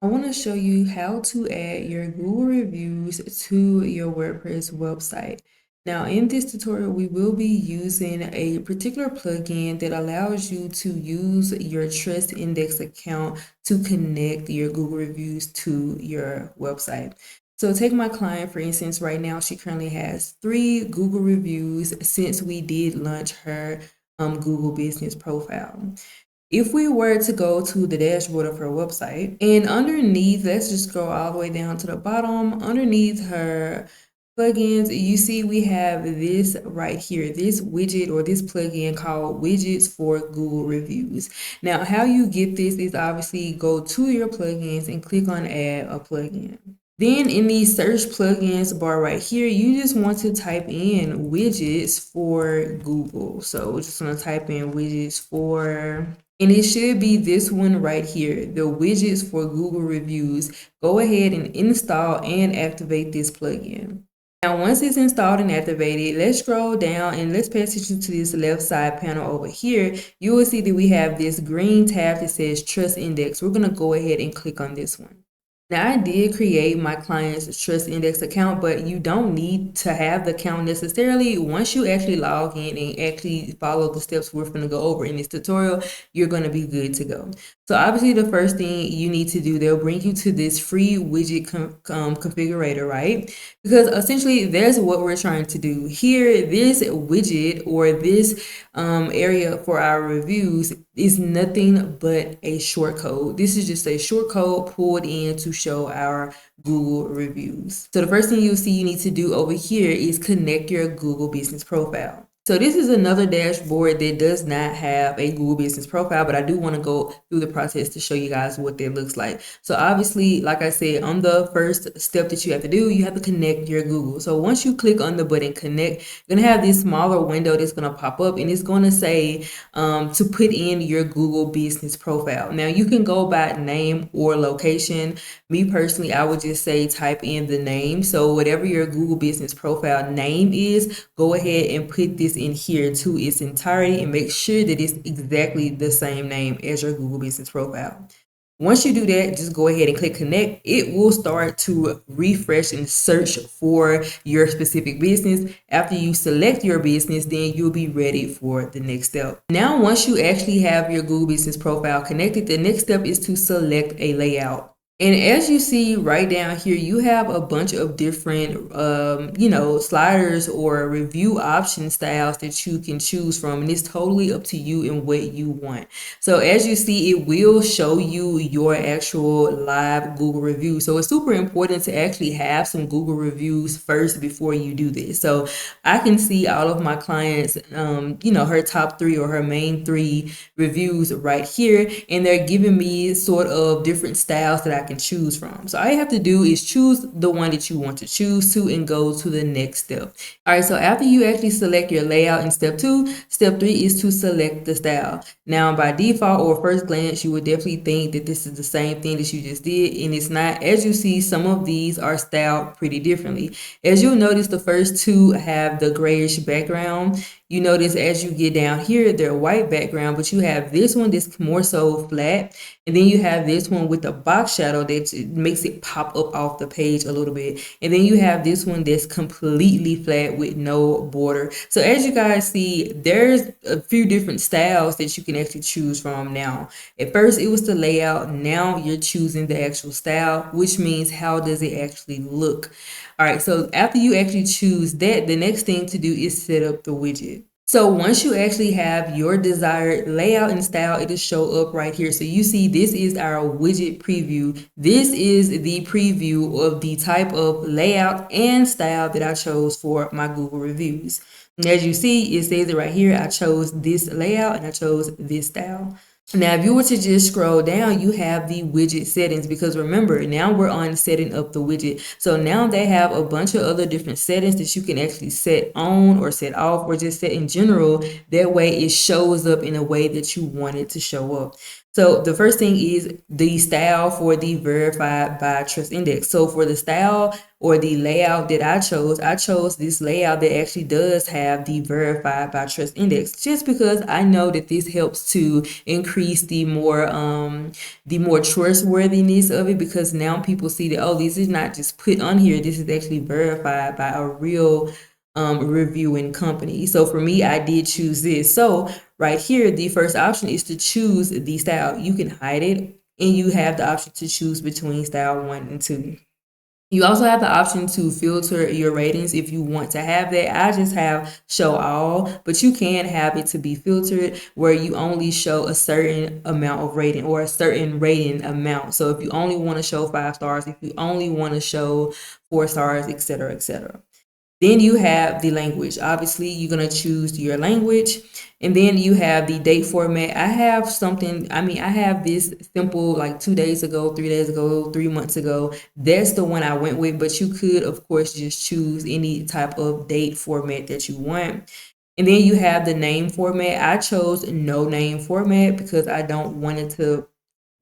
I want to show you how to add your Google reviews to your WordPress website. Now, in this tutorial, we will be using a particular plugin that allows you to use your Trust Index account to connect your Google reviews to your website. So take my client, for instance, right now, she currently has 3 Google reviews since we did launch her Google business profile. If we were to go to the dashboard of her website and underneath, let's just go all the way down to the bottom, underneath her plugins, you see we have this right here, this widget or this plugin called Widgets for Google Reviews. Now, how you get this is obviously go to your plugins and click on Add a Plugin. Then in the search plugins bar right here, you just want to type in widgets for Google. So we're just going to type in widgets for, and it should be this one right here, the widgets for Google reviews. Go ahead and install and activate this plugin. Now, once it's installed and activated, let's scroll down and let's pay attention to this left side panel over here. You will see that we have this green tab that says Trust Index. We're going to go ahead and click on this one. Now, I did create my client's Trust Index account, but you don't need to have the account necessarily. Once you actually log in and actually follow the steps we're going to go over in this tutorial, you're going to be good to go. So obviously the first thing you need to do, they'll bring you to this free widget configurator, right? Because essentially that's what we're trying to do here. This widget or this area for our reviews is nothing but a short code. This is just a short code pulled in to show our Google reviews. So the first thing you'll see you need to do over here is connect your Google business profile. So this is another dashboard that does not have a Google business profile, but I do want to go through the process to show you guys what that looks like. So obviously, like I said, on the first step that you have to do, you have to connect your Google. So once you click on the button connect, you're going to have this smaller window that's going to pop up and it's going to say to put in your Google business profile. Now you can go by name or location. Me personally, I would just say type in the name. So whatever your Google business profile name is, go ahead and put this in here to its entirety and make sure that it's exactly the same name as your Google business profile. Once you do that, just go ahead and click connect. It will start to refresh and search for your specific business. After you select your business, then you'll be ready for the next step. Now, once you actually have your Google business profile connected, the next step is to select a layout. And as you see right down here, you have a bunch of different, sliders or review option styles that you can choose from. And it's totally up to you and what you want. So as you see, it will show you your actual live Google review. So it's super important to actually have some Google reviews first before you do this. So I can see all of my clients, her top 3 or her main 3 reviews right here. And they're giving me sort of different styles that I can choose from. So all you have to do is choose the one that you want to choose to and go to the next step. All right, so after you actually select your layout in step 2, step 3 is to select the style. Now by default or first glance, you would definitely think that this is the same thing that you just did, and it's not. As you see, some of these are styled pretty differently. As you'll notice, the first 2 have the grayish background. You notice as you get down here, they're white background, but you have this one that's more so flat. And then you have this one with the box shadow that makes it pop up off the page a little bit. And then you have this one that's completely flat with no border. So as you guys see, there's a few different styles that you can actually choose from now. At first it was the layout. Now you're choosing the actual style, which means how does it actually look? All right, so after you actually choose that, the next thing to do is set up the widget. So once you actually have your desired layout and style, it'll show up right here. So you see this is our widget preview. This is the preview of the type of layout and style that I chose for my Google reviews. And as you see, it says it right here. I chose this layout and I chose this style. Now, if you were to just scroll down, you have the widget settings, because remember, now we're on setting up the widget. So now they have a bunch of other different settings that you can actually set on or set off or just set in general. That way it shows up in a way that you want it to show up. So the first thing is the style for the verified by trust index. So for the style or the layout that I chose this layout that actually does have the verified by trust index, just because I know that this helps to increase the more trustworthiness of it, because now people see that, oh, this is not just put on here, this is actually verified by a real reviewing company. So for me, I did choose this. So right here, the first option is to choose the style. You can hide it, and you have the option to choose between style 1 and 2. You also have the option to filter your ratings if you want to have that. I just have show all, but you can have it to be filtered where you only show a certain amount of rating or a certain rating amount. So if you only want to show 5 stars, if you only want to show 4 stars, etc., etc. Then you have the language. Obviously, you're going to choose your language. And then you have the date format. I have this simple like 2 days ago, 3 days ago, 3 months ago. That's the one I went with, but you could, of course, just choose any type of date format that you want. And then you have the name format. I chose no name format because I don't want it to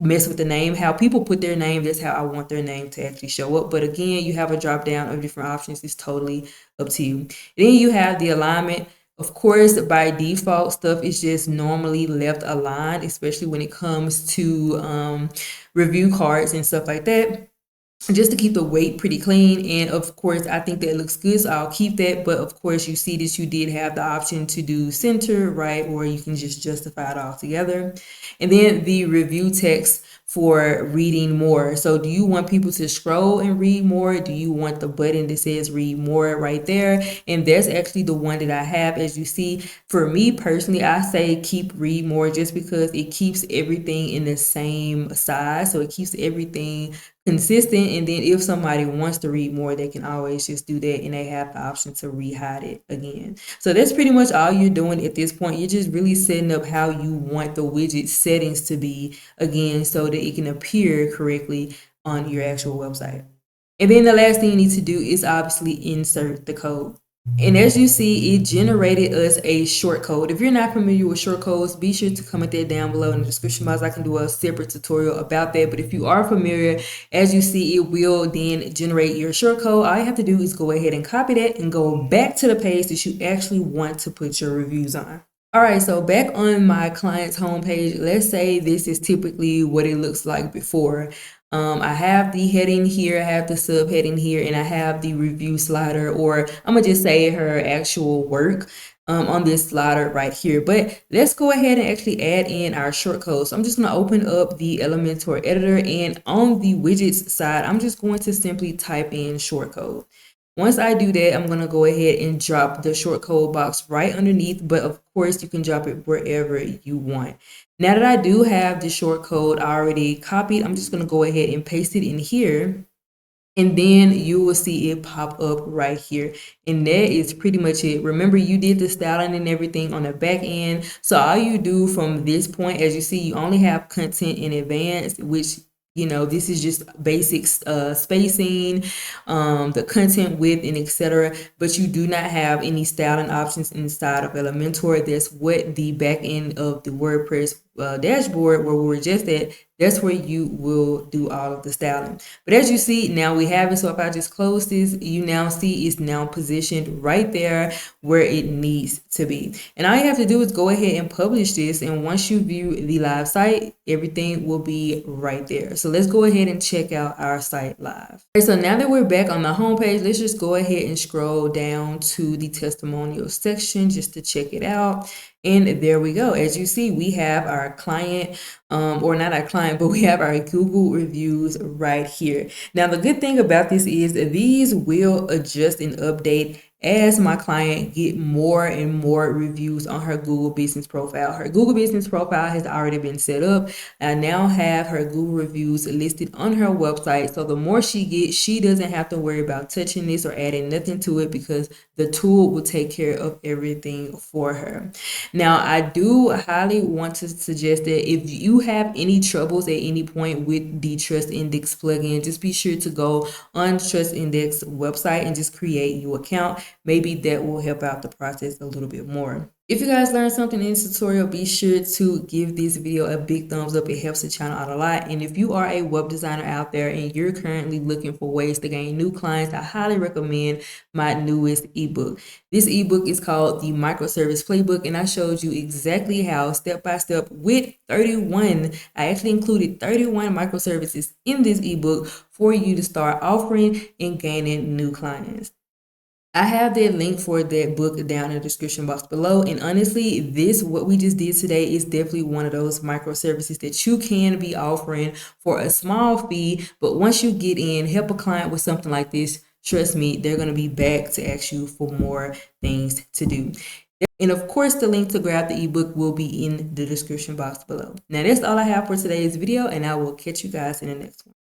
mess with the name. How people put their name, that's how I want their name to actually show up. But again, you have a drop down of different options. It's totally up to you. Then you have the alignment. Of course, by default, stuff is just normally left aligned, especially when it comes to review cards and stuff like that, just to keep the weight pretty clean. And of course, I think that looks good, so I'll keep that. But of course, you see that you did have the option to do center, right? Or you can just justify it all together. And then the review text for reading more. So do you want people to scroll and read more? Do you want the button that says read more right there? And that's actually the one that I have. As you see, for me personally, I say keep read more, just because it keeps everything in the same size. So it keeps everything consistent. And then if somebody wants to read more, they can always just do that, and they have the option to rehide it again. So that's pretty much all you're doing at this point. You're just really setting up how you want the widget settings to be, again, so that it can appear correctly on your actual website. And then the last thing you need to do is obviously insert the code. And as you see, it generated us a short code. If you're not familiar with short codes, be sure to comment that down below in the description box. I can do a separate tutorial about that. But if you are familiar, as you see, it will then generate your short code. All you have to do is go ahead and copy that and go back to the page that you actually want to put your reviews on. All right, so back on my client's homepage, let's say this is typically what it looks like before. I have the heading here, I have the subheading here, and I have the review slider, or I'm gonna just say her actual work on this slider right here. But let's go ahead and actually add in our shortcode. So I'm just gonna open up the Elementor editor, and on the widgets side, I'm just going to simply type in shortcode. Once I do that, I'm going to go ahead and drop the shortcode box right underneath, but of course you can drop it wherever you want. Now that I do have the shortcode already copied, I'm just going to go ahead and paste it in here. And then you will see it pop up right here. And that is pretty much it. Remember, you did the styling and everything on the back end. So all you do from this point, as you see, you only have content in advance, which, you know, this is just basic spacing, the content width, and etc. But you do not have any styling options inside of Elementor. That's what the back end of the WordPress dashboard, where we were just at, that's where you will do all of the styling. But as you see, now we have it. So if I just close this, you now see it's now positioned right there where it needs to be. And all you have to do is go ahead and publish this. And once you view the live site, everything will be right there. So let's go ahead and check out our site live. Okay, so now that we're back on the homepage, let's just go ahead and scroll down to the testimonial section just to check it out. And there we go. As you see, we have our client, or not our client, but we have our Google reviews right here. Now, the good thing about this is these will adjust and update as my client get more and more reviews on her Google business profile. Her Google business profile has already been set up. I now have her Google reviews listed on her website. So the more she gets, she doesn't have to worry about touching this or adding nothing to it, because the tool will take care of everything for her. Now, I do highly want to suggest that if you have any troubles at any point with the Trust Index plugin, just be sure to go on Trust Index website and just create your account. maybe that will help out the process a little bit more. If you guys learned something in this tutorial, be sure to give this video a big thumbs up. It helps the channel out a lot. And if you are a web designer out there and you're currently looking for ways to gain new clients, I highly recommend my newest ebook. This ebook is called the Microservice Playbook, and I showed you exactly how step by step with 31. I actually included 31 microservices in this ebook for you to start offering and gaining new clients. I have that link for that book down in the description box below. And honestly, what we just did today is definitely one of those microservices that you can be offering for a small fee. But once you get in, help a client with something like this, trust me, they're going to be back to ask you for more things to do. And of course, the link to grab the ebook will be in the description box below. Now, that's all I have for today's video, and I will catch you guys in the next one.